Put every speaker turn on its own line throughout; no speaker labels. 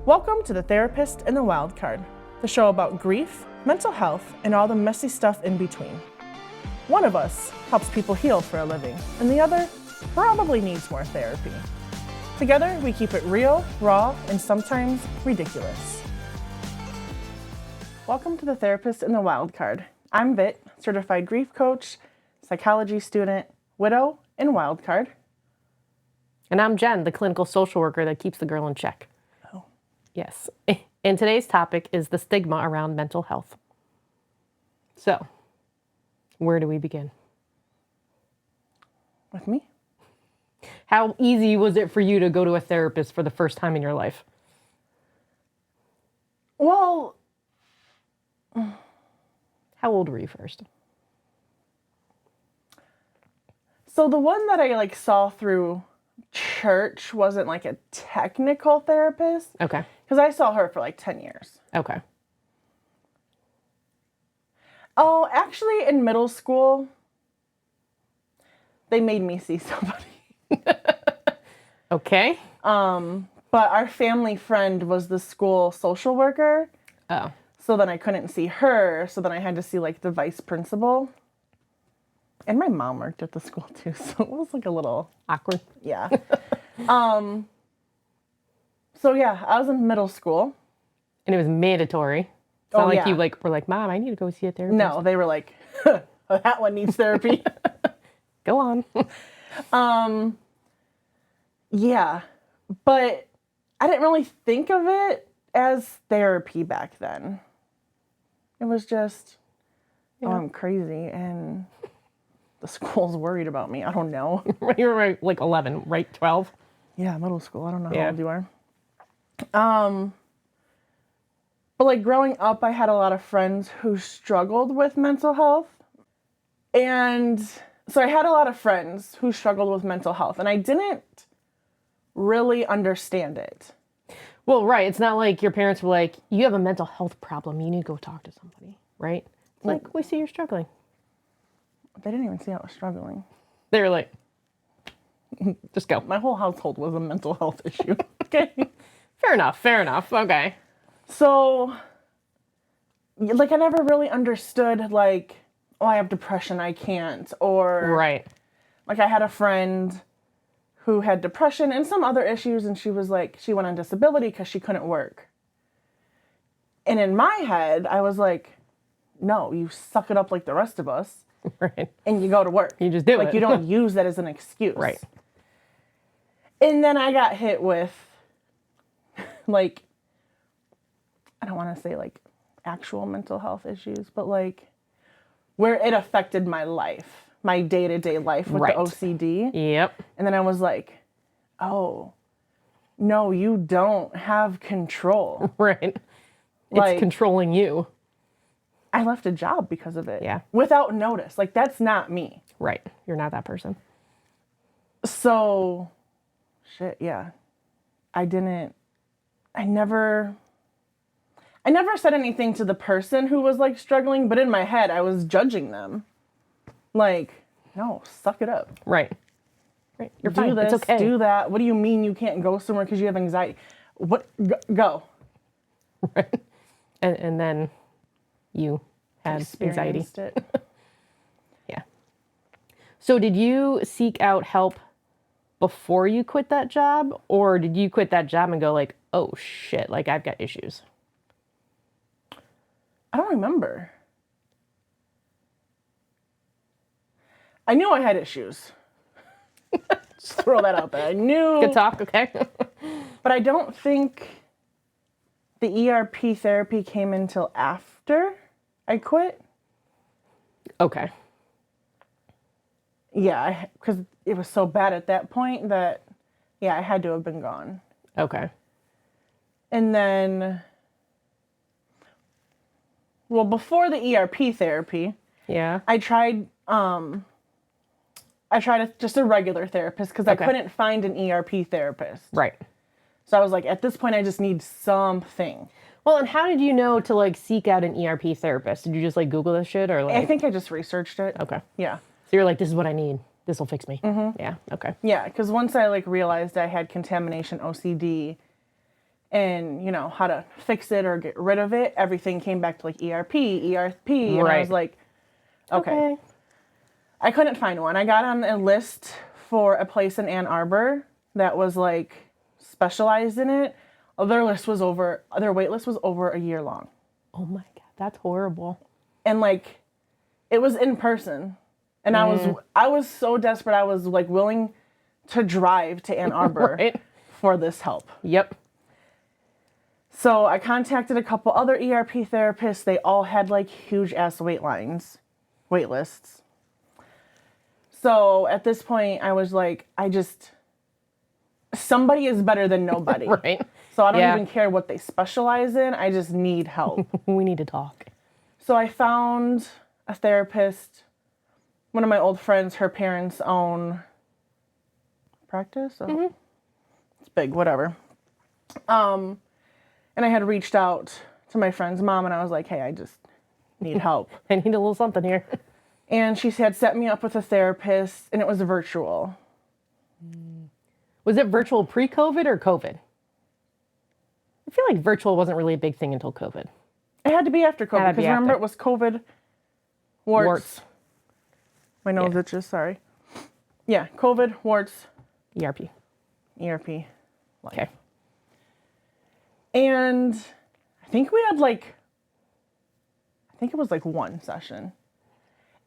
Welcome to the Therapist and the Wildcard, the show about grief, mental health, and all the messy stuff in between. One of us helps people heal for a living, and the other probably needs more therapy. Together, we keep it real, raw, and sometimes ridiculous. Welcome to the Therapist and the Wildcard. I'm Vit, certified grief coach, psychology student, widow, and wildcard.
And I'm Jen, the clinical social worker that keeps the girl in check.
Oh.
Yes. And today's topic is the stigma around mental health. So, where do we begin?
With me?
How easy was it for you to go to a therapist for the first time in your life?
Well,
how old were you first?
So the one that I saw through church wasn't a technical therapist.
Okay.
Because I saw her for 10 years.
Okay.
Oh, actually in middle school, they made me see somebody.
Okay.
But our family friend was the school social worker.
Oh.
So then I couldn't see her. So then I had to see the vice principal. And my mom worked at the school too. So it was a little
awkward.
Yeah. So yeah, I was in middle school.
And it was mandatory. It's not like you were like, Mom, I need to go see a therapist.
No, they were like, that one needs therapy.
Go on.
Yeah, but I didn't really think of it as therapy back then. It was just, oh, I'm crazy and the school's worried about me. I don't know.
You were 11, right? 12?
Yeah, middle school. I don't know how old you are. But growing up, I had a lot of friends who struggled with mental health. And so I had a lot of friends who struggled with mental health, and I didn't really understand it.
Well, right. It's not like your parents were like, you have a mental health problem. You need to go talk to somebody, right? It's like, we see you're struggling.
They didn't even see I was struggling.
They were like, just go.
My whole household was a mental health issue. Okay.
Fair enough. Okay.
So, I never really understood, oh, I have depression, I can't. Or,
right.
I had a friend who had depression and some other issues, and she was she went on disability because she couldn't work. And in my head, I was like, no, you suck it up like the rest of us.
Right.
And you go to work.
You just do it.
You don't use that as an excuse.
Right.
And then I got hit with, I don't want to say actual mental health issues, but where it affected my life. My day-to-day life with the OCD.
Yep.
And then I was like, oh, no, you don't have control.
Right. It's controlling you.
I left a job because of it.
Yeah.
Without notice. That's not me.
Right. You're not that person.
So, shit, yeah. I never said anything to the person who was struggling, but in my head, I was judging them. No, suck it up.
Right. You're fine.
Do this,
it's okay.
do that. What do you mean you can't go somewhere because you have anxiety? What? Go.
Right. And then you had anxiety.
It.
Yeah. So did you seek out help before you quit that job? Or did you quit that job and go oh shit, I've got issues?
I don't remember. I knew I had issues. Just throw that out there. I knew.
Good talk, okay.
But I don't think the ERP therapy came until after I quit.
Okay.
Yeah, because it was so bad at that point that, I had to have been gone.
Okay.
And then, before the ERP therapy, I tried just a regular therapist because I couldn't find an ERP therapist.
Right.
So I was at this point, I just need something.
Well, and how did you know to seek out an ERP therapist? Did you just Google this shit or
I think I just researched it.
Okay.
Yeah.
So you're this is what I need. This will fix me. Mm-hmm. Yeah. Okay.
Yeah, because once I realized I had contamination OCD, and, you know, how to fix it or get rid of it, everything came back to like ERP. And I was like, okay. I couldn't find one. I got on a list for a place in Ann Arbor that was like specialized in it. Their wait list was over a year long.
Oh my God, that's horrible.
And like, it was in person. And I was so desperate. I was like willing to drive to Ann Arbor for this help.
Yep.
So I contacted a couple other ERP therapists. They all had like huge ass wait lists. So at this point I was like, somebody is better than nobody.
Right.
So I don't even care what they specialize in. I just need help.
We need to talk.
So I found a therapist. One of my old friends, her parents own practice. So it's big, whatever. And I had reached out to my friend's mom and I was like, hey, I just need help.
I need a little something here.
And she had set me up with a therapist and it was virtual.
Was it virtual pre-COVID or COVID? I feel like virtual wasn't really a big thing until COVID.
It had to be after COVID because remember it was COVID warts. My nose itches, sorry. Yeah, COVID, warts.
ERP.
Life.
Okay.
And I think it was like one session.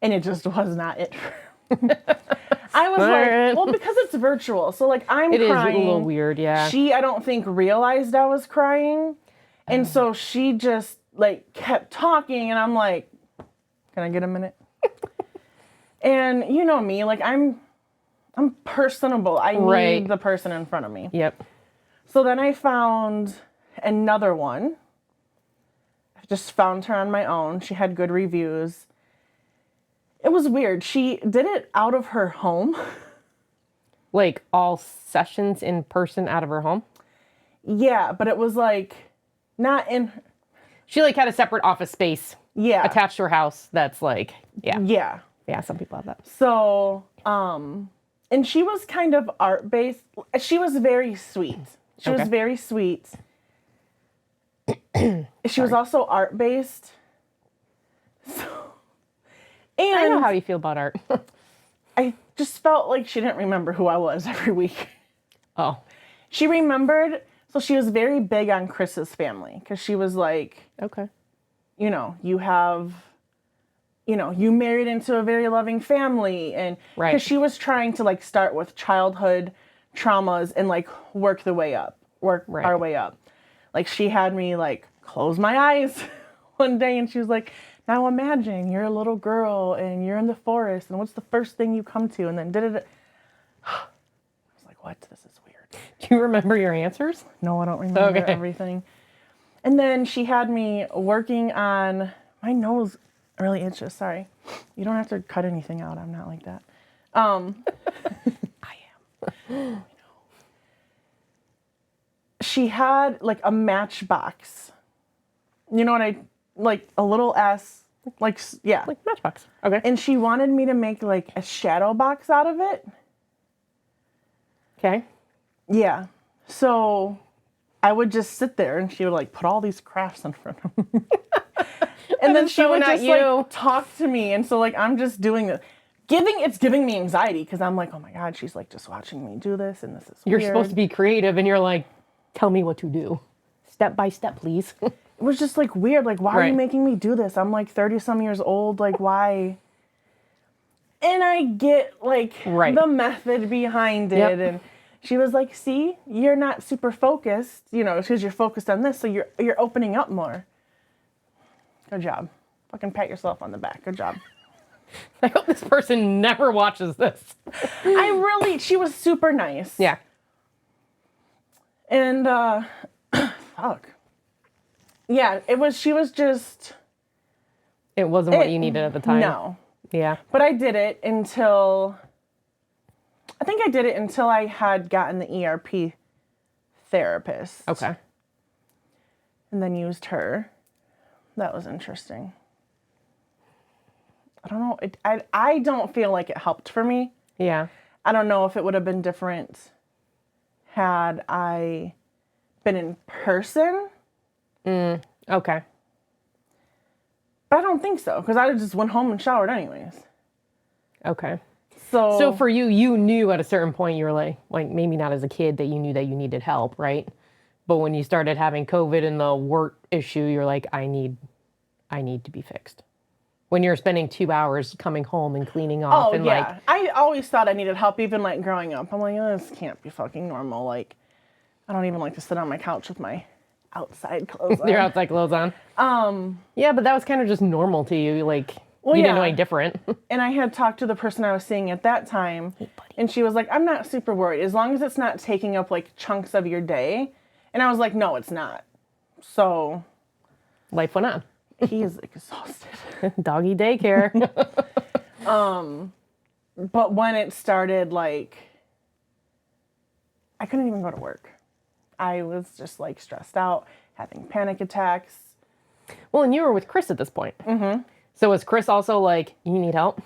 And it just was not it. I was like, well, because it's virtual. So like I'm crying. It is a
little weird, yeah.
She, I don't think, realized I was crying. And so she just like kept talking and I'm like, can I get a minute? And you know me, like I'm personable. I need the person in front of me.
Yep.
So then I found another one. I just found her on my own. She had good reviews. It was weird. She did it out of her home.
Like all sessions in person out of her home?
Yeah, but it was like not in...
She like had a separate office space.
Yeah.
Attached to her house that's like, yeah.
Yeah.
Yeah, some people have that.
So, and she was kind of art-based. She was very sweet. She was very sweet. She was also art-based. So, and
I know how you feel about art.
I just felt like she didn't remember who I was every week.
Oh.
She remembered, so she was very big on Chris's family because she was like,
okay,
you know, you married into a very loving family. And because she was trying to like start with childhood traumas and like work our way up. Like she had me like close my eyes one day and she was like, now imagine you're a little girl and you're in the forest and what's the first thing you come to? And then did it. I was like, what? This is weird.
Do you remember your answers?
No, I don't remember everything. And then she had me working on my nose. Really itches. Sorry. You don't have to cut anything out. I'm not like that. I am. She had like a matchbox. You know what like a little S, like
matchbox. Okay.
And she wanted me to make like a shadow box out of it.
Okay.
Yeah. So I would just sit there and she would like put all these crafts in front of me. And then she would just like talk to me. And so like, I'm just doing this. It's giving me anxiety because I'm like, oh my God, she's like just watching me do this. And this is
You're
weird.
Supposed to be creative and you're like, tell me what to do. Step by step, please.
It was just like weird. Like, why are you making me do this? I'm like 30 some years old. Like, why? And I get like the method behind it. And she was like, see, you're not super focused, you know, because you're focused on this. So you're opening up more. Good job. Fucking pat yourself on the back. Good job.
I hope this person never watches this.
She was super nice.
Yeah.
And, fuck. Yeah, she was just.
It wasn't what you needed at the time.
No.
Yeah.
But I did it until I had gotten the ERP therapist.
Okay.
And then used her. That was interesting. I don't know. I don't feel like it helped for me.
Yeah.
I don't know if it would have been different had I been in person.
Okay.
But I don't think so, because I just went home and showered anyways.
Okay.
So
So for you, you knew at a certain point you were like maybe not as a kid that you knew that you needed help, right? But when you started having COVID and the wart issue, you're like, I need to be fixed. When you're spending 2 hours coming home and cleaning off and like,
I always thought I needed help, even like growing up. I'm like, oh, this can't be fucking normal. Like, I don't even like to sit on my couch with my outside clothes on.
your outside clothes on. Yeah, but that was kind of just normal to you. Like, you didn't know any different.
And I had talked to the person I was seeing at that time, and she was like, I'm not super worried as long as it's not taking up like chunks of your day. And I was like, no, it's not. So
Life went on.
he is exhausted.
Doggy daycare.
But when it started, like, I couldn't even go to work. I was just like stressed out, having panic attacks.
Well, and you were with Chris at this point. Mm-hmm. So was Chris also like, you need help?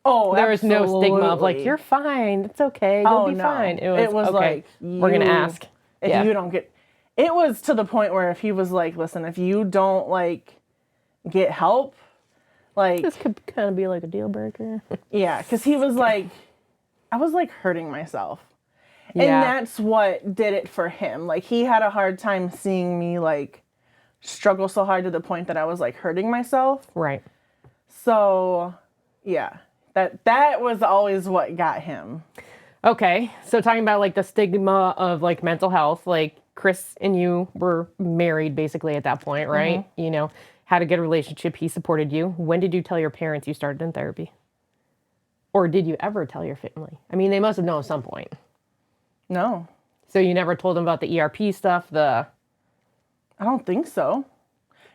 Oh,
there was no stigma of like, you're fine. It's okay. You'll be fine. It was okay,
like,
we're going to ask.
If you don't get, it was to the point where if he was like, listen, if you don't like get help, like.
This could kind of be like a deal breaker.
Yeah, because he was like, I was like hurting myself. And
Yeah.
that's what did it for him. Like, he had a hard time seeing me like struggle so hard to the point that I was like hurting myself.
Right.
So, yeah, that was always what got him.
Okay. So talking about like the stigma of like mental health, like Chris and you were married basically at that point, right?
Mm-hmm.
You know, had a good relationship. He supported you. When did you tell your parents you started in therapy? Or did you ever tell your family? I mean, they must have known at some point.
No.
So you never told them about the ERP stuff,
I don't think so.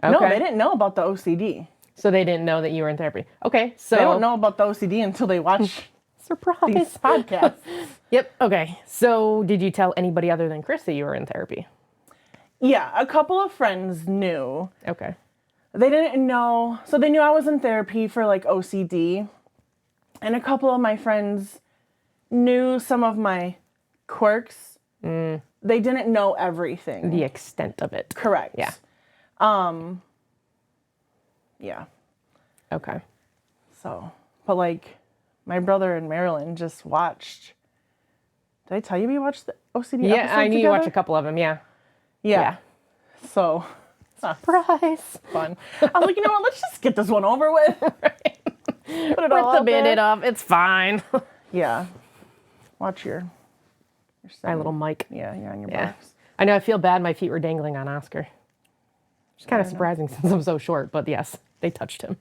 Okay.
No, they didn't know about the OCD.
So they didn't know that you were in therapy. Okay, so
They don't know about the OCD until they watch
surprise
these podcasts.
Yep. Okay. So did you tell anybody other than Chris that you were in therapy?
Yeah, a couple of friends knew.
Okay.
They didn't know. So they knew I was in therapy for like OCD. And a couple of my friends knew some of my quirks. They didn't know everything.
The extent of it.
Correct.
Yeah.
Yeah.
Okay.
So, but like my brother and Marilyn just watched. Did I tell you we watched the OCD
Yeah,
episode
I knew you
together?
watched a couple of them. Yeah.
Yeah. So,
Surprise.
fun. I was like, you know what? Let's just get this one over with.
Right.
Put it
Rip
all
the
out there.
Band-Aid off. It's fine.
Yeah. Watch your
My little mic.
Yeah, on your
Yeah.
box.
I know. I feel bad. My feet were dangling on Oscar. It's kind of surprising since I'm so short, but yes, they touched him.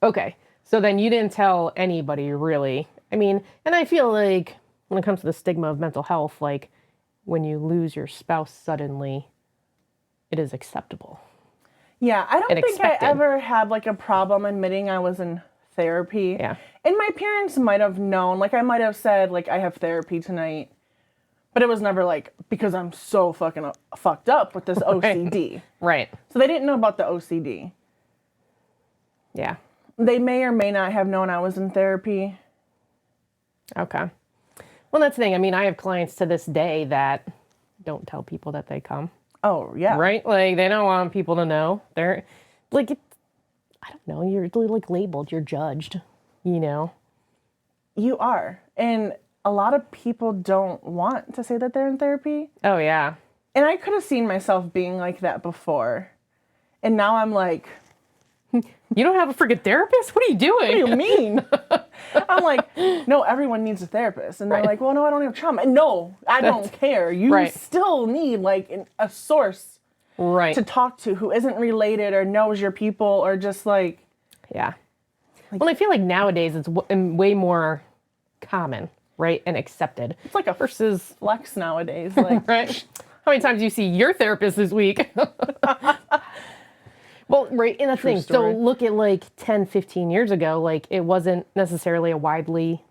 Okay. So then you didn't tell anybody really. I mean, and I feel like when it comes to the stigma of mental health, like when you lose your spouse suddenly, it is acceptable.
Yeah, I don't
And
think I
expected.
ever had like a problem admitting I was in therapy.
Yeah.
And my parents might have known, like I might have said like I have therapy tonight, but it was never like because I'm so fucking fucked up with this OCD.
Right.
So they didn't know about the OCD.
Yeah.
They may or may not have known I was in therapy.
Okay. Well, that's the thing. I mean, I have clients to this day that don't tell people that they come.
Oh, yeah.
Right? Like, they don't want people to know. They're, like, I don't know. You're, like, labeled. You're judged, you know?
You are. And a lot of people don't want to say that they're in therapy.
Oh, yeah.
And I could have seen myself being like that before. And now I'm like,
You don't have a freaking therapist? What are you doing?
what do you mean? I'm like, no, everyone needs a therapist. And they're like, well, no, I don't have trauma. And no, I don't care. You
Right.
still need like a source
Right.
to talk to who isn't related or knows your people or just like.
Yeah. Well, I feel like nowadays it's way more common, right? And accepted.
It's like a
Versus,
flex nowadays. Like,
right? How many times do you see your therapist this week? Well, right, and the thing,
story.
so look at like 10, 15 years ago, like it wasn't necessarily a widely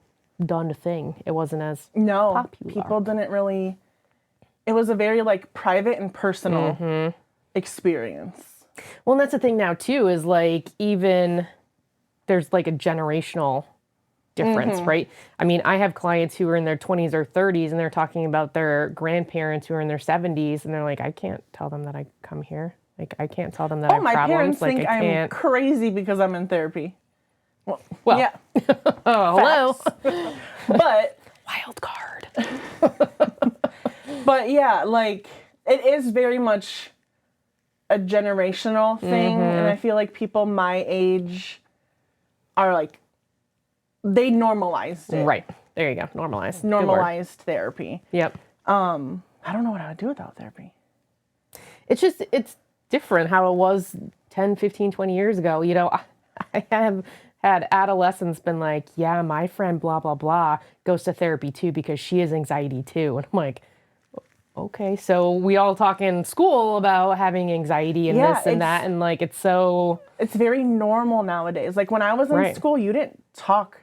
done thing. It wasn't as
no,
popular.
people didn't really. It was a very like private and personal experience.
Well, and that's the thing now too, is like even there's like a generational difference, right? I mean, I have clients who are in their 20s or 30s and they're talking about their grandparents who are in their 70s and they're like, I can't tell them that I come here. Like, I can't tell them that I have
my
problems.
parents
Like,
think
I
I'm
can't.
crazy because I'm in therapy.
Well,
yeah.
Oh, hello.
But
Wild card.
But yeah, like, it is very much a generational thing. And I feel like people my age are like, they normalized it.
Right. There you go. Normalized. Good word.
Normalized therapy.
Yep.
I don't know what I would do without therapy.
It's different how it was 10, 15, 20 years ago. You know, I have had adolescents been like, yeah, my friend blah, blah, blah goes to therapy too because she has anxiety too. And I'm like, okay, so we all talk in school about having anxiety and this and that. And like, it's
very normal nowadays. Like when I was in school, you didn't talk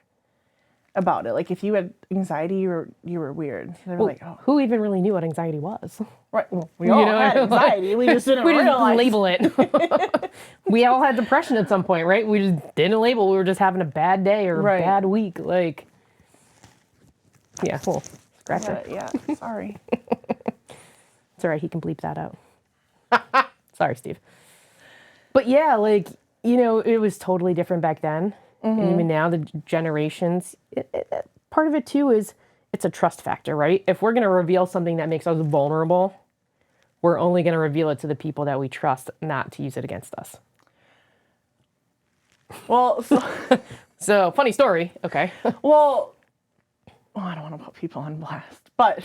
about it. Like if you had anxiety, you were weird. They were like, oh.
Who even really knew what anxiety was?
Right. Well, we all had anxiety. We just didn't realize.
Label it. We all had depression at some point, right? We just didn't label. We were just having a bad day or a bad week. Like, yeah, well, scratcher.
Yeah, sorry.
It's all right. He can bleep that out. Sorry, Steve. But yeah, like, you know, it was totally different back then. And even now, the generations, part of it too is it's a trust factor, right? If we're going to reveal something that makes us vulnerable, we're only going to reveal it to the people that we trust, not to use it against us.
Well,
so funny story. Okay.
Well, I don't want to put people on blast, but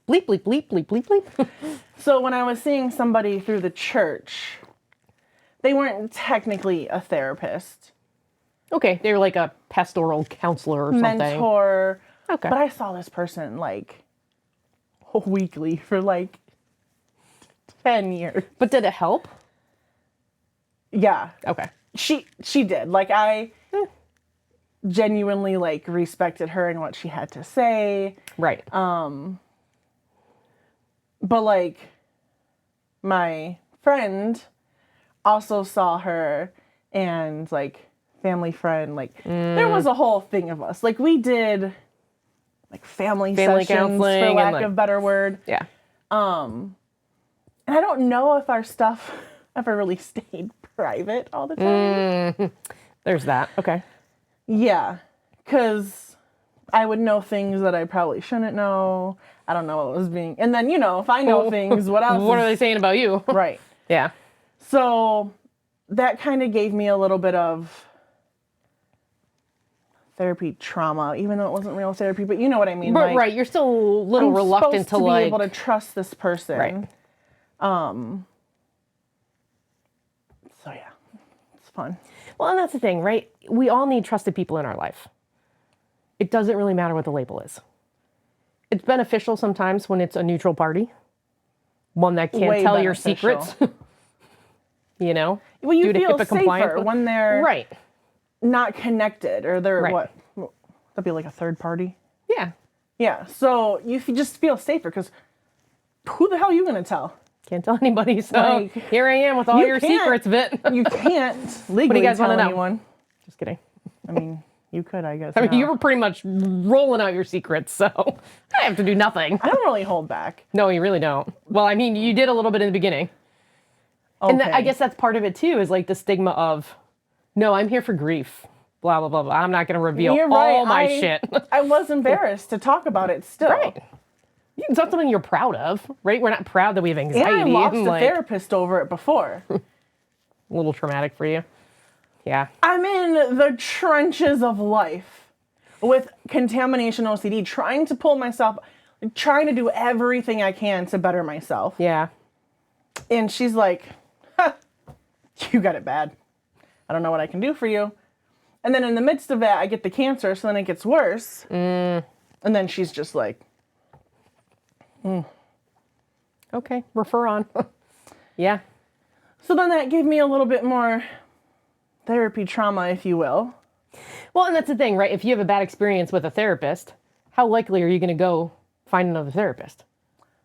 bleep, bleep, bleep, bleep, bleep, bleep.
So when I was seeing somebody through the church, they weren't technically a therapist.
Okay, they were like a pastoral counselor or something.
Mentor.
Okay.
But I saw this person like weekly for like 10 years.
But did it help?
Yeah.
Okay.
She did. Like I genuinely like respected her and what she had to say.
Right.
But like my friend also saw her and like family friend, like there was a whole thing of us. Like we did like family sessions,
counseling,
for lack
and,
of better word.
Yeah.
And I don't know if our stuff ever really stayed private all the time.
There's that. Okay.
Yeah. Because I would know things that I probably shouldn't know. I don't know what was being... And then, you know, if I know things, what else?
What are they saying about you?
Right.
Yeah.
So that kind of gave me a little bit of therapy trauma, even though it wasn't real therapy, but you know what I mean.
But
like,
right, you're still a little reluctant to
be
like
able to trust this person.
Right.
So yeah, it's fun.
Well, and that's the thing, right? We all need trusted people in our life. It doesn't really matter what the label is. It's beneficial sometimes when it's a neutral party, one that can't
Way
tell your
beneficial.
secrets. You know,
Well, you
due to
feel
HIPAA compliance.
safer when they're
Right.
not connected, or they're
Right.
what? That'd be like a third party.
Yeah.
Yeah. So you just feel safer because who the hell are you gonna tell?
Can't tell anybody. So
Like,
here I am with all your
can't-
secrets, Vit.
You can't legally
What do you guys
tell
wanna know?
anyone.
Just kidding.
I mean, you could, I guess.
I mean,
now.
you were pretty much rolling out your secrets, so I have to do nothing.
I don't really hold back.
No, you really don't. Well, I mean, you did a little bit in the beginning.
Okay.
And I guess that's part of it too, is like the stigma of, no, I'm here for grief. Blah, blah, blah, blah. I'm not going to reveal
You're
all
right.
my shit.
I was embarrassed to talk about it still.
Right. It's not something you're proud of, right? We're not proud that we have anxiety.
And I lost a
like,
therapist over it before.
a little traumatic for you. Yeah.
I'm in the trenches of life with contamination OCD, trying to pull myself, trying to do everything I can to better myself.
Yeah.
And she's like, huh, you got it bad. I don't know what I can do for you. And then in the midst of that, I get the cancer, so then it gets worse. And then she's just like,
Okay. Refer on. Yeah.
So then that gave me a little bit more therapy trauma, if you will.
Well, and that's the thing, right? If you have a bad experience with a therapist, how likely are you going to go find another therapist?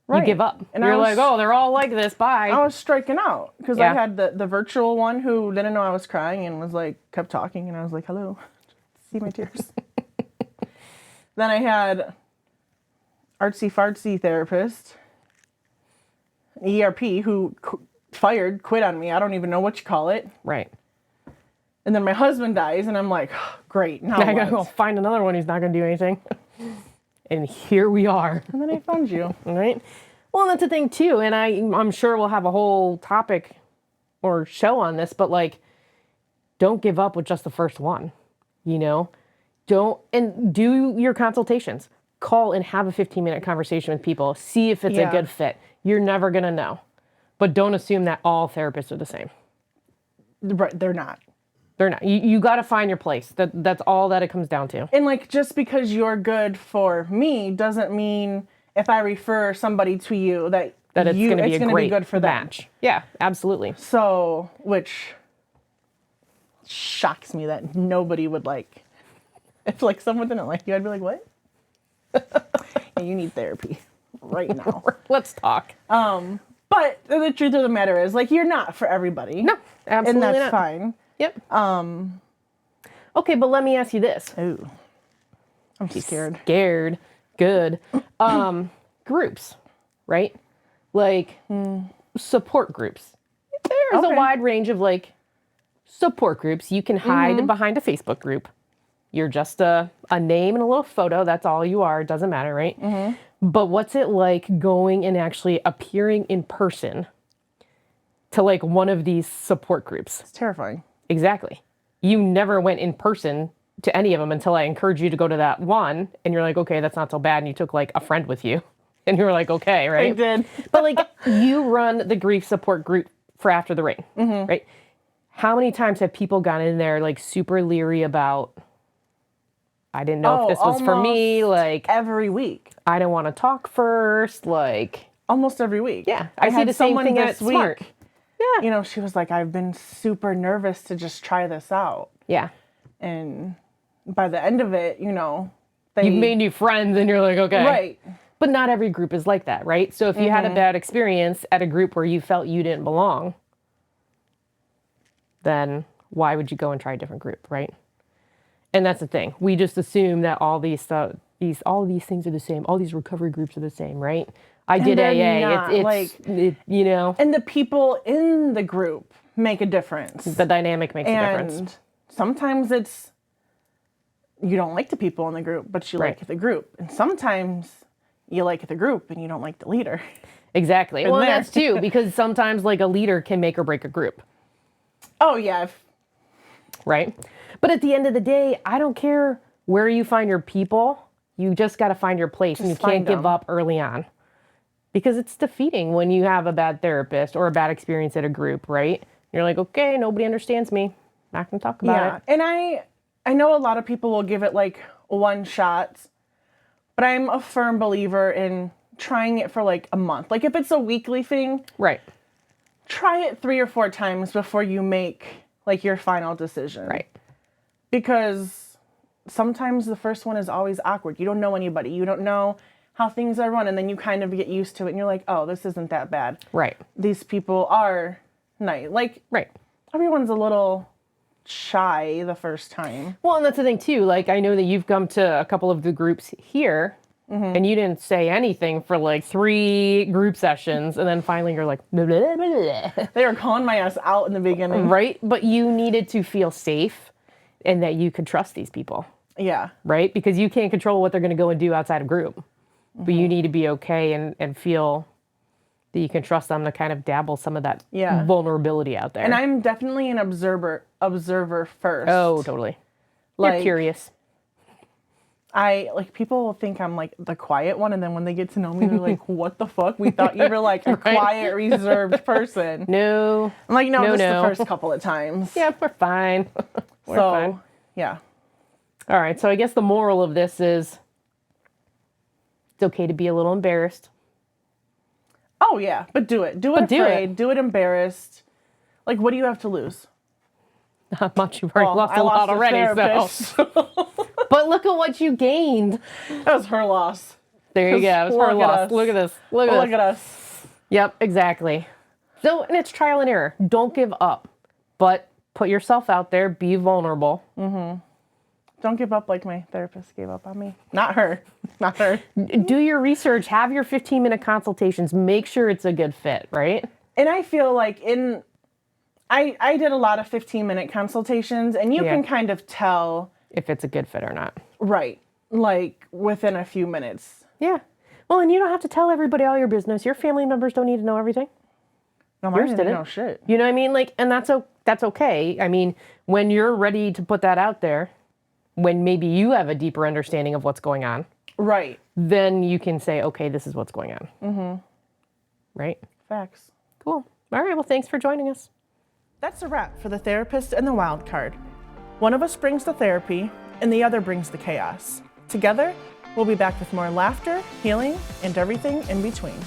Right.
You give up.
And
You're like, oh, they're all like this. Bye.
I was striking out because
Yeah.
I had the virtual one who didn't know I was crying and was like, kept talking. And I was like, hello, see my tears. Then I had artsy fartsy therapist, ERP, who quit on me. I don't even know what you call it.
Right.
And then my husband dies, and I'm like, oh, great. Now
I gotta go
what?
find another one who's not gonna do anything. And here we are.
And then I found you.
Right. Well, that's the thing too, and I'm sure we'll have a whole topic or show on this, but like, don't give up with just the first one. You know, and do your consultations. Call and have a 15-minute conversation with people. See if it's a good fit. You're never gonna know, but don't assume that all therapists are the same.
Right, they're not.
They're not. You got to find your place. That's all that it comes down to.
And like, just because you're good for me doesn't mean if I refer somebody to you that
it's going to be a great
good for
match.
them.
Yeah, absolutely.
So, which shocks me that nobody would like. If like someone didn't like you, I'd be like, what? Yeah, you need therapy right now.
Let's talk.
But the truth of the matter is, like, you're not for everybody.
No, absolutely
and that's
not.
fine.
Yep. Okay, but let me ask you this.
Ooh, I'm scared.
Scared. Good. Groups, right? Like support groups. There's a wide range of like support groups. You can hide behind a Facebook group. You're just a name and a little photo. That's all you are. It doesn't matter, right? But what's it like going and actually appearing in person to like one of these support groups?
It's terrifying.
Exactly. You never went in person to any of them until I encouraged you to go to that one. And you're like, okay, that's not so bad. And you took like a friend with you. And you were like, okay, right?
I did.
But like you run the grief support group for After the Rain, right? How many times have people gone in there like super leery about, I didn't know if this was for me, like
every week.
I didn't want to talk first, like
almost every week.
Yeah, I see the same thing at Smart.
Yeah, you know, she was like, I've been super nervous to just try this out.
Yeah,
and by the end of it, you know,
you've made new friends, and you're like, okay,
right.
But not every group is like that, right? So if you had a bad experience at a group where you felt you didn't belong, then why would you go and try a different group, right? And that's the thing. We just assume that all these things are the same. All these recovery groups are the same, right? I did AA. It's you know.
And the people in the group make a difference.
The dynamic makes a difference.
And sometimes it's you don't like the people in the group, but you like the group. And sometimes you like the group and you don't like the leader.
Exactly. Well, that's too, because sometimes like a leader can make or break a group.
Oh, yeah.
Right? But at the end of the day, I don't care where you find your people. You just got to find your place, and you can't give up early on. Because it's defeating when you have a bad therapist or a bad experience at a group, right? You're like, okay, nobody understands me. Not going to talk about it.
And I know a lot of people will give it like one shot, but I'm a firm believer in trying it for like a month. Like if it's a weekly thing,
right?
Try it 3 or 4 times before you make like your final decision.
Right.
Because sometimes the first one is always awkward. You don't know anybody. You don't know how things are run, and then you kind of get used to it and you're like, oh, this isn't that bad.
Right.
These people are nice. Like,
right.
Everyone's a little shy the first time.
Well, and that's the thing too. Like, I know that you've come to a couple of the groups here, and you didn't say anything for like 3 group sessions, and then finally you're like, blah, blah, blah, blah.
They were calling my ass out in the beginning.
Right? But you needed to feel safe and that you could trust these people.
Yeah.
Right? Because you can't control what they're going to go and do outside of group. But you need to be okay and feel that you can trust them to kind of dabble some of that vulnerability out there.
And I'm definitely an observer first.
Oh, totally. You're curious.
People will think I'm like the quiet one, and then when they get to know me, they're like, what the fuck? We thought you were like a quiet, reserved person.
No.
I'm like, no, just the first couple of times.
Yeah, we're fine. We're fine.
Yeah.
All right, so I guess the moral of this is it's okay to be a little embarrassed.
Oh, yeah, but do it. Do it afraid. Do it embarrassed. Like, what do you have to lose?
Not much. You've already lost a lot already. So. But look at what you gained.
That was her loss.
There you go. It was her loss. Look at this. Look
at us.
Yep, exactly. So, and it's trial and error. Don't give up. But put yourself out there. Be vulnerable.
Don't give up like my therapist gave up on me. Not her. Not her.
Do your research, have your 15-minute consultations, make sure it's a good fit, right?
And I feel like I did a lot of 15-minute consultations, and you can kind of tell
if it's a good fit or not.
Right. Like within a few minutes.
Yeah. Well, and you don't have to tell everybody all your business. Your family members don't need to know everything.
No, mine didn't know shit.
You know what I mean? Like, and that's okay. I mean, when you're ready to put that out there, when maybe you have a deeper understanding of what's going on,
right,
then you can say, okay, this is what's going on. Mm-hmm. Right?
Facts.
Cool. All right. Well, thanks for joining us.
That's a wrap for the Therapist and the Wildcard. One of us brings the therapy, and the other brings the chaos. Together, we'll be back with more laughter, healing, and everything in between.